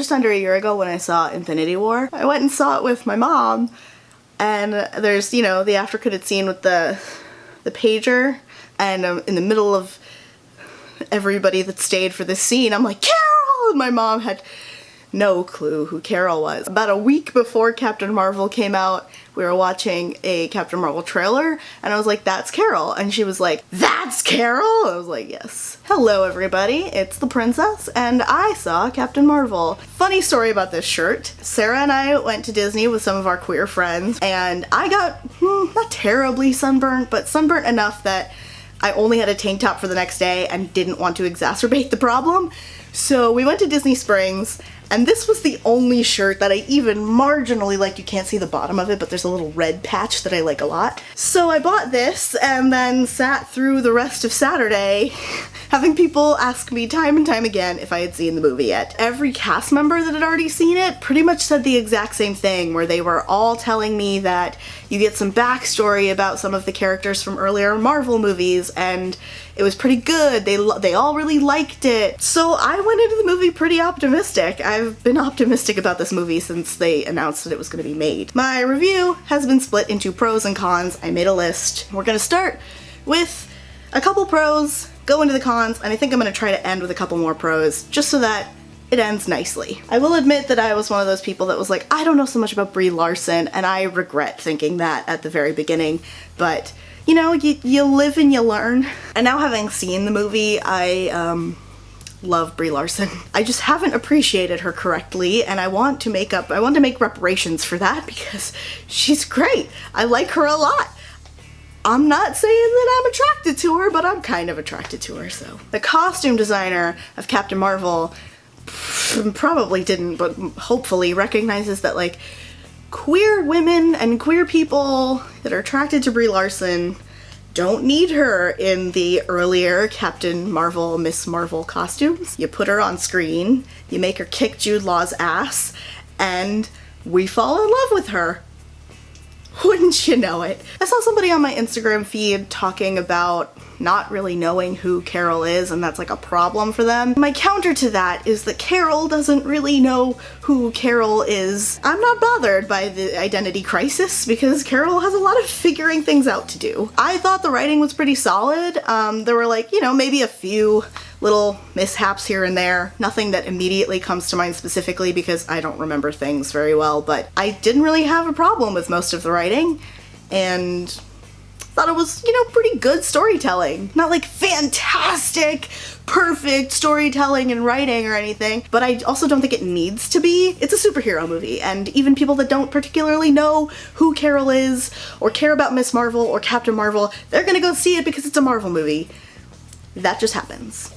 just under a year ago when I saw Infinity War. I went and saw it with my mom, and there's, you know, the after credit scene with the pager, and in the middle of everybody that stayed for this scene, I'm like, Carol! And my mom had no clue who Carol was. About a week before Captain Marvel came out, we were watching a Captain Marvel trailer, and I was like, that's Carol. And she was like, that's Carol? I was like, yes. Hello everybody, it's the princess, and I saw Captain Marvel. Funny story about this shirt. Sarah and I went to Disney with some of our queer friends, and I got, not terribly sunburnt, but sunburnt enough that I only had a tank top for the next day and didn't want to exacerbate the problem. So we went to Disney Springs, and this was the only shirt that I even marginally liked. You can't see the bottom of it, but there's a little red patch that I like a lot. So I bought this and then sat through the rest of Saturday having people ask me time and time again if I had seen the movie yet. Every cast member that had already seen it pretty much said the exact same thing, where they were all telling me that you get some backstory about some of the characters from earlier Marvel movies, and it was pretty good. They all really liked it. So I went into the movie pretty optimistic. I've been optimistic about this movie since they announced that it was going to be made. My review has been split into pros and cons. I made a list. We're going to start with a couple pros, go into the cons, and I think I'm going to try to end with a couple more pros, just so that it ends nicely. I will admit that I was one of those people that was like, I don't know so much about Brie Larson, and I regret thinking that at the very beginning, but you know, you live and you learn. And now, having seen the movie, I love Brie Larson. I just haven't appreciated her correctly, and I want to make reparations for that, because she's great. I like her a lot. I'm not saying that I'm attracted to her, but I'm kind of attracted to her, so. The costume designer of Captain Marvel probably didn't, but hopefully recognizes that, like, queer women and queer people that are attracted to Brie Larson don't need her in the earlier Captain Marvel, Miss Marvel costumes. You put her on screen, you make her kick Jude Law's ass, and we fall in love with her. Wouldn't you know it? I saw somebody on my Instagram feed talking about not really knowing who Carol is, and that's like a problem for them. My counter to that is that Carol doesn't really know who Carol is. I'm not bothered by the identity crisis, because Carol has a lot of figuring things out to do. I thought the writing was pretty solid. There were, like, you know, maybe a few little mishaps here and there. Nothing that immediately comes to mind specifically, because I don't remember things very well, but I didn't really have a problem with most of the writing, and thought it was, you know, pretty good storytelling. Not like fantastic, perfect storytelling and writing or anything, but I also don't think it needs to be. It's a superhero movie, and even people that don't particularly know who Carol is, or care about Miss Marvel or Captain Marvel, they're gonna go see it because it's a Marvel movie. That just happens.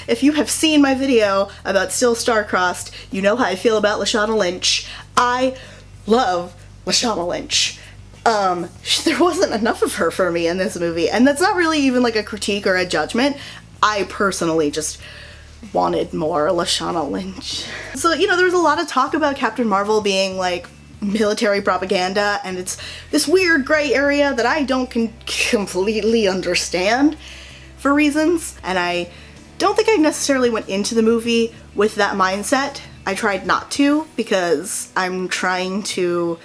If you have seen my video about Still Star-Crossed, you know how I feel about Lashana Lynch. I love Lashana Lynch. There wasn't enough of her for me in this movie, and that's not really even like a critique or a judgment. I personally just wanted more Lashana Lynch. So, you know, there was a lot of talk about Captain Marvel being like military propaganda, and it's this weird gray area that I don't completely understand for reasons, and I don't think I necessarily went into the movie with that mindset. I tried not to, because I'm trying to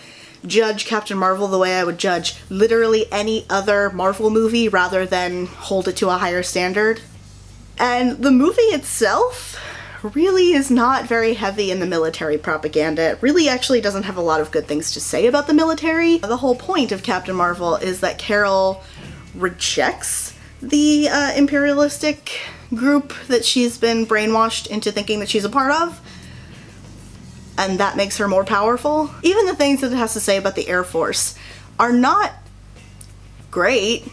judge Captain Marvel the way I would judge literally any other Marvel movie, rather than hold it to a higher standard. And the movie itself really is not very heavy in the military propaganda. It really actually doesn't have a lot of good things to say about the military. The whole point of Captain Marvel is that Carol rejects the imperialistic group that she's been brainwashed into thinking that she's a part of, and that makes her more powerful. Even the things that it has to say about the Air Force are not great.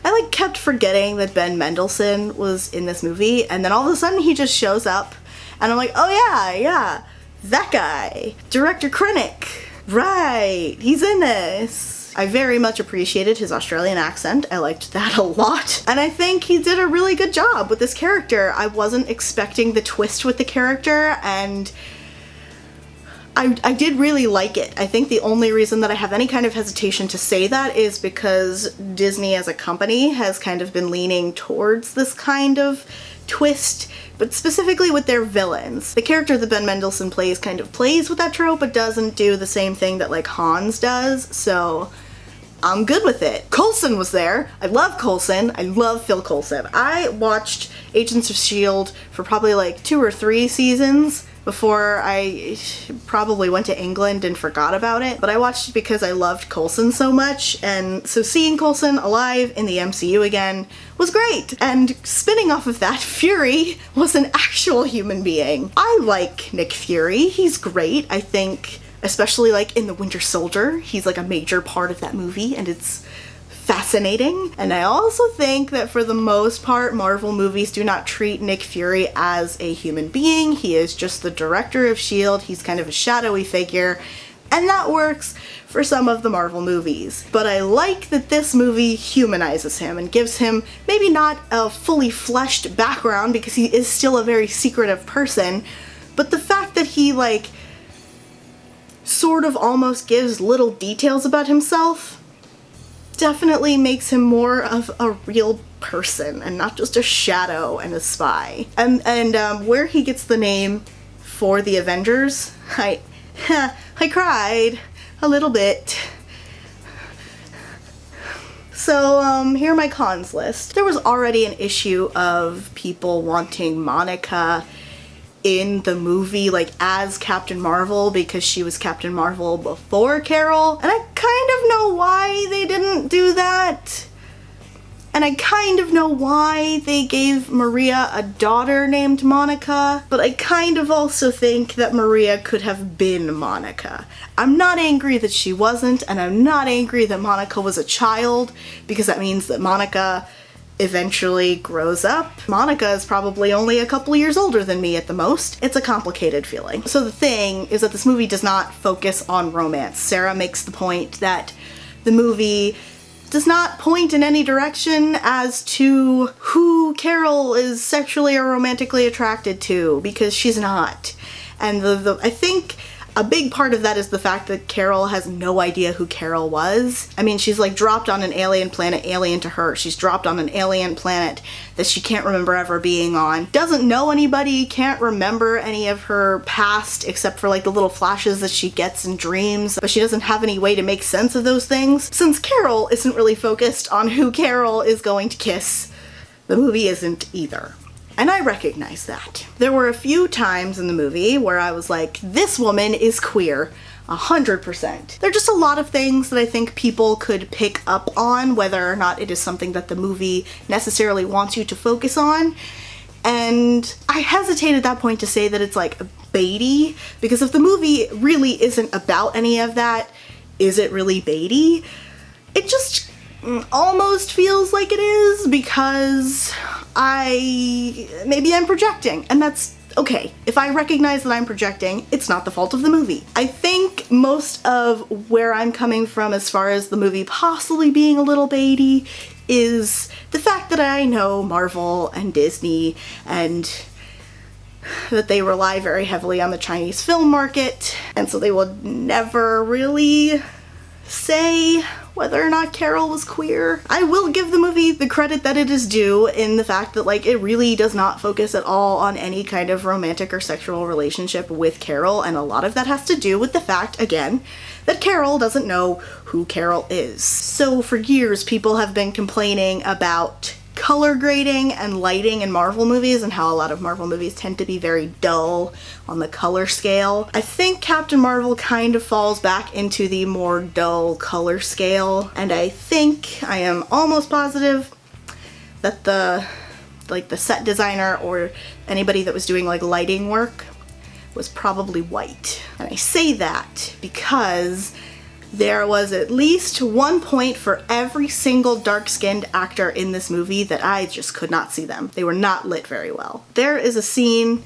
I like kept forgetting that Ben Mendelsohn was in this movie, and then all of a sudden he just shows up, and I'm like, oh yeah, that guy. Director Krennic. Right, he's in this. I very much appreciated his Australian accent. I liked that a lot. And I think he did a really good job with this character. I wasn't expecting the twist with the character, and I did really like it. I think the only reason that I have any kind of hesitation to say that is because Disney as a company has kind of been leaning towards this kind of twist, but specifically with their villains. The character that Ben Mendelsohn plays kind of plays with that trope, but doesn't do the same thing that like Hans does, so I'm good with it. Coulson was there. I love Coulson. I love Phil Coulson. I watched Agents of S.H.I.E.L.D. for probably like 2 or 3 seasons before I probably went to England and forgot about it, but I watched it because I loved Coulson so much, and so seeing Coulson alive in the MCU again was great. And spinning off of that, Fury was an actual human being. I like Nick Fury. He's great. I think, especially like in The Winter Soldier, he's like a major part of that movie, and it's fascinating. And I also think that for the most part, Marvel movies do not treat Nick Fury as a human being. He is just the director of S.H.I.E.L.D. He's kind of a shadowy figure, and that works for some of the Marvel movies. But I like that this movie humanizes him and gives him maybe not a fully fleshed background, because he is still a very secretive person, but the fact that he like sort of almost gives little details about himself definitely makes him more of a real person and not just a shadow and a spy. And where he gets the name for the Avengers, I cried a little bit. So here are my cons list. There was already an issue of people wanting Monica in the movie, like as Captain Marvel, because she was Captain Marvel before Carol, and I kind of know why they didn't do that. And I kind of know why they gave Maria a daughter named Monica, but I kind of also think that Maria could have been Monica. I'm not angry that she wasn't, and I'm not angry that Monica was a child, because that means that Monica eventually grows up. Monica is probably only a couple years older than me at the most. It's a complicated feeling. So the thing is that this movie does not focus on romance. Sarah makes the point that the movie does not point in any direction as to who Carol is sexually or romantically attracted to, because she's not. And I think a big part of that is the fact that Carol has no idea who Carol was. I mean, she's like dropped on an alien planet, alien to her. She's dropped on an alien planet that she can't remember ever being on. Doesn't know anybody, can't remember any of her past except for like the little flashes that she gets in dreams, but she doesn't have any way to make sense of those things. Since Carol isn't really focused on who Carol is going to kiss, the movie isn't either. And I recognize that. There were a few times in the movie where I was like, this woman is queer, 100%. There are just a lot of things that I think people could pick up on, whether or not it is something that the movie necessarily wants you to focus on. And I hesitate at that point to say that it's like baity, because if the movie really isn't about any of that, is it really baity? It just almost feels like it is, because maybe I'm projecting, and that's okay. If I recognize that I'm projecting, it's not the fault of the movie. I think most of where I'm coming from as far as the movie possibly being a little baity is the fact that I know Marvel and Disney, and that they rely very heavily on the Chinese film market, and so they will never really say whether or not Carol was queer. I will give the movie the credit that it is due in the fact that like it really does not focus at all on any kind of romantic or sexual relationship with Carol, and a lot of that has to do with the fact, again, that Carol doesn't know who Carol is. So for years people have been complaining about color grading and lighting in Marvel movies, and how a lot of Marvel movies tend to be very dull on the color scale. I think Captain Marvel kind of falls back into the more dull color scale, and I am almost positive that the set designer or anybody that was doing like lighting work was probably white. And I say that because there was at least one point for every single dark-skinned actor in this movie that I just could not see them. They were not lit very well. There is a scene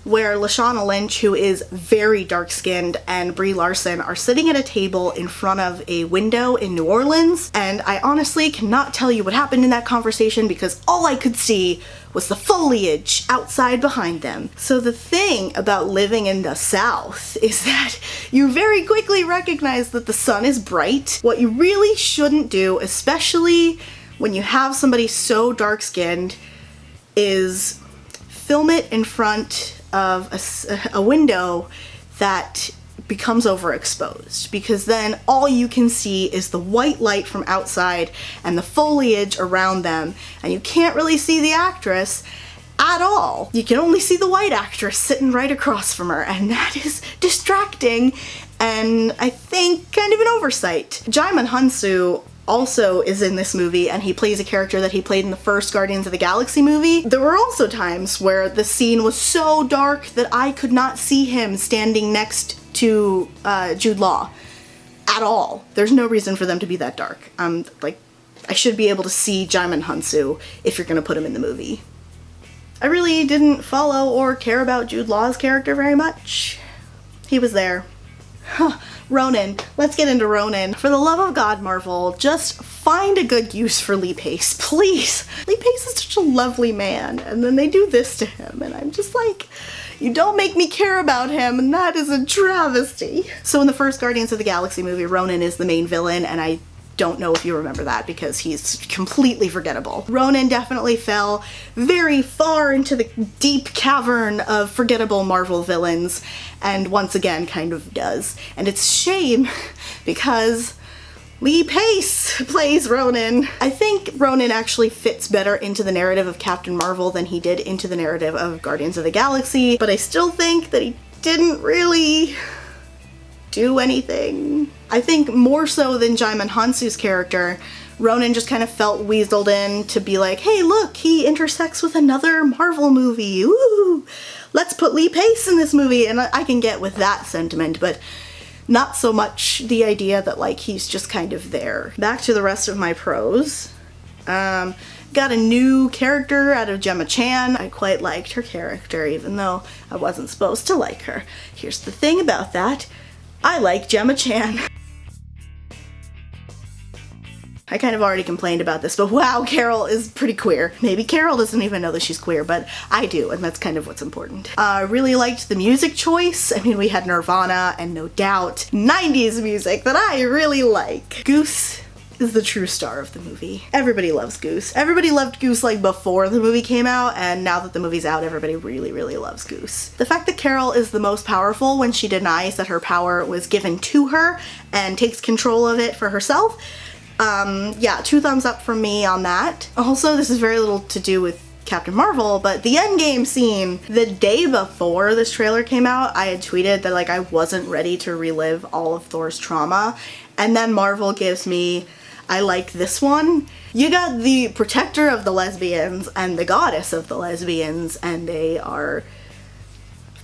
where Lashana Lynch, who is very dark-skinned, and Brie Larson are sitting at a table in front of a window in New Orleans, and I honestly cannot tell you what happened in that conversation because all I could see was the foliage outside behind them. So the thing about living in the South is that you very quickly recognize that the sun is bright. What you really shouldn't do, especially when you have somebody so dark-skinned, is film it in front of a window that becomes overexposed, because then all you can see is the white light from outside and the foliage around them, and you can't really see the actress at all. You can only see the white actress sitting right across from her, and that is distracting and I think kind of an oversight. Djimon Hounsou also is in this movie, and he plays a character that he played in the first Guardians of the Galaxy movie. There were also times where the scene was so dark that I could not see him standing next to Jude Law at all. There's no reason for them to be that dark. Like, I should be able to see Djimon Hounsou if you're gonna put him in the movie. I really didn't follow or care about Jude Law's character very much. He was there. Huh. Ronan. Let's get into Ronan. For the love of God, Marvel, just find a good use for Lee Pace, please. Lee Pace is such a lovely man, and then they do this to him, and I'm just like, you don't make me care about him, and that is a travesty. So in the first Guardians of the Galaxy movie, Ronan is the main villain, and I don't know if you remember that because he's completely forgettable. Ronan definitely fell very far into the deep cavern of forgettable Marvel villains, and once again kind of does. And it's a shame because Lee Pace plays Ronan. I think Ronan actually fits better into the narrative of Captain Marvel than he did into the narrative of Guardians of the Galaxy, but I still think that he didn't really do anything. I think more so than Djimon Hounsou's character, Ronan just kind of felt weaseled in to be like, hey look, he intersects with another Marvel movie, ooh, let's put Lee Pace in this movie, and I can get with that sentiment, but not so much the idea that like he's just kind of there. Back to the rest of my pros. Got a new character out of Gemma Chan. I quite liked her character even though I wasn't supposed to like her. Here's the thing about that. I like Gemma Chan. I kind of already complained about this, but wow, Carol is pretty queer. Maybe Carol doesn't even know that she's queer, but I do, and that's kind of what's important. I really liked the music choice. I mean, we had Nirvana and No Doubt, 90s music that I really like. Goose is the true star of the movie. Everybody loves Goose. Everybody loved Goose like before the movie came out, and now that the movie's out, everybody really, really loves Goose. The fact that Carol is the most powerful when she denies that her power was given to her and takes control of it for herself, yeah, 2 thumbs up from me on that. Also, this is very little to do with Captain Marvel, but the endgame scene, the day before this trailer came out, I had tweeted that like I wasn't ready to relive all of Thor's trauma, and then Marvel gives me I like this one. You got the protector of the lesbians and the goddess of the lesbians, and they are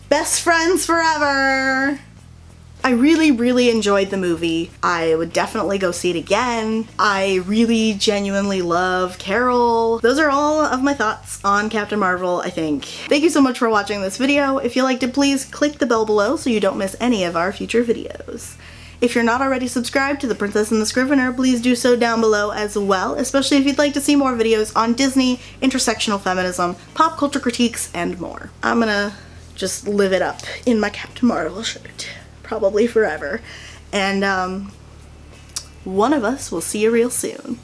best friends forever. I really, really enjoyed the movie. I would definitely go see it again. I really genuinely love Carol. Those are all of my thoughts on Captain Marvel, I think. Thank you so much for watching this video. If you liked it, please click the bell below so you don't miss any of our future videos. If you're not already subscribed to The Princess and the Scrivener, please do so down below as well, especially if you'd like to see more videos on Disney, intersectional feminism, pop culture critiques, and more. I'm gonna just live it up in my Captain Marvel shirt, probably forever. And one of us will see you real soon.